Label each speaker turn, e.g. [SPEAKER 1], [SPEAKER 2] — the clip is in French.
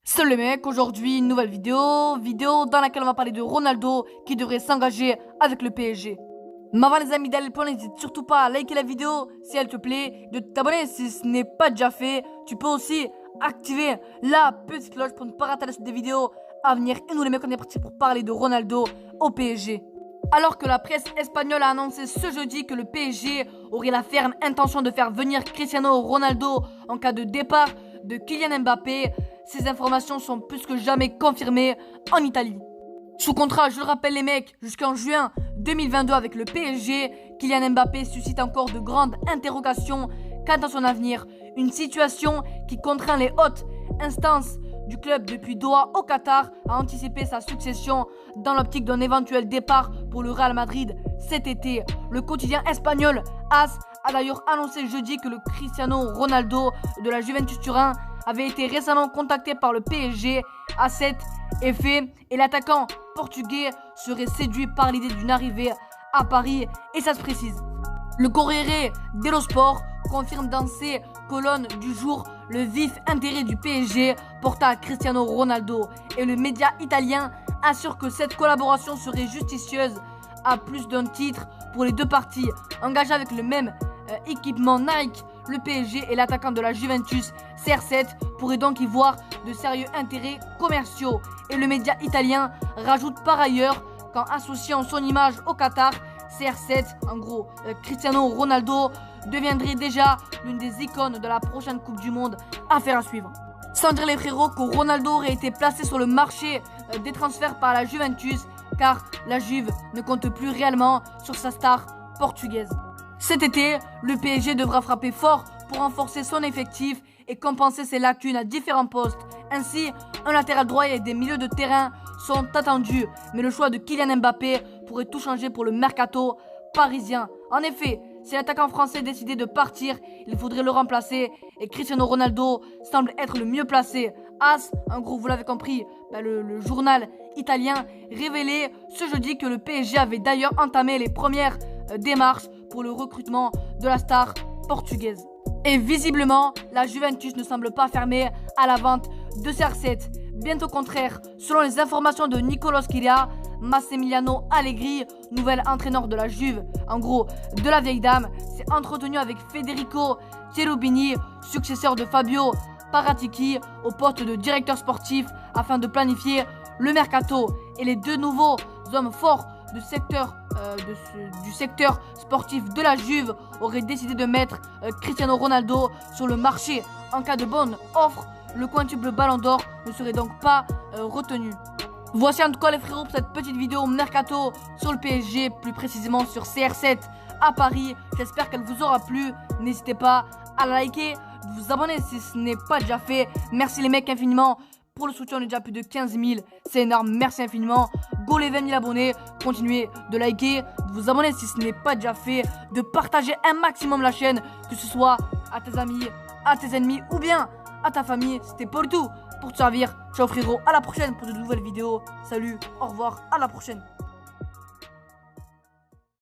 [SPEAKER 1] Salut les mecs, aujourd'hui une nouvelle vidéo dans laquelle on va parler de Ronaldo qui devrait s'engager avec le PSG. Mais avant les amis d'aller le point, n'hésite surtout pas à liker la vidéo si elle te plaît, de t'abonner si ce n'est pas déjà fait. Tu peux aussi activer la petite cloche pour ne pas rater la suite des vidéos à venir. Et nous les mecs on est parti pour parler de Ronaldo au PSG. Alors que la presse espagnole a annoncé ce jeudi que le PSG aurait la ferme intention de faire venir Cristiano Ronaldo en cas de départ de Kylian Mbappé, ces informations sont plus que jamais confirmées en Italie. Sous contrat, je le rappelle les mecs, jusqu'en juin 2022 avec le PSG, Kylian Mbappé suscite encore de grandes interrogations quant à son avenir. Une situation qui contraint les hautes instances du club depuis Doha au Qatar à anticiper sa succession dans l'optique d'un éventuel départ pour le Real Madrid cet été. Le quotidien espagnol AS a d'ailleurs annoncé jeudi que le Cristiano Ronaldo de la Juventus Turin avait été récemment contacté par le PSG à cet effet et l'attaquant portugais serait séduit par l'idée d'une arrivée à Paris et ça se précise. Le Corriere dello Sport confirme dans ses colonnes du jour le vif intérêt du PSG porté à Cristiano Ronaldo et le média italien assure que cette collaboration serait justicieuse à plus d'un titre pour les deux parties. Engagés avec le même équipement Nike, le PSG et l'attaquant de la Juventus CR7 pourraient donc y voir de sérieux intérêts commerciaux. Et le média italien rajoute par ailleurs qu'en associant son image au Qatar, CR7, en gros Cristiano Ronaldo, deviendrait déjà l'une des icônes de la prochaine Coupe du Monde. Affaire à suivre. Sans dire les frérots que Ronaldo aurait été placé sur le marché des transferts par la Juventus car la Juve ne compte plus réellement sur sa star portugaise. Cet été, le PSG devra frapper fort pour renforcer son effectif et compenser ses lacunes à différents postes. Ainsi, un latéral droit et des milieux de terrain sont attendus, mais le choix de Kylian Mbappé pourrait tout changer pour le mercato parisien. En effet, si l'attaquant français décidait de partir, il faudrait le remplacer et Cristiano Ronaldo semble être le mieux placé. AS, en gros vous l'avez compris, le journal italien révélait ce jeudi que le PSG avait d'ailleurs entamé les premières démarches pour le recrutement de la star portugaise. Et visiblement, la Juventus ne semble pas fermée à la vente de CR7. Bien au contraire, selon les informations de Nicolo Scirea, Massimiliano Allegri, nouvel entraîneur de la Juve, en gros de la vieille dame, s'est entretenu avec Federico Cherubini, successeur de Fabio Paratici, au poste de directeur sportif afin de planifier le mercato. Et les deux nouveaux hommes forts du secteur sportif de la Juve auraient décidé de mettre Cristiano Ronaldo sur le marché. En cas de bonne offre, le quintuple Ballon d'Or ne serait donc pas retenu. Voici en tout cas les frérots pour cette petite vidéo mercato sur le PSG, plus précisément sur CR7 à Paris. J'espère qu'elle vous aura plu. N'hésitez pas à la liker, de vous abonner si ce n'est pas déjà fait. Merci les mecs infiniment pour le soutien, on est déjà plus de 15 000, c'est énorme, merci infiniment. Go les 20 000 abonnés, continuez de liker, de vous abonner si ce n'est pas déjà fait, de partager un maximum la chaîne, que ce soit à tes amis, à tes ennemis ou bien à ta famille. C'était pour tout pour te servir. Ciao frérot, à la prochaine pour de nouvelles vidéos. Salut, au revoir, à la prochaine.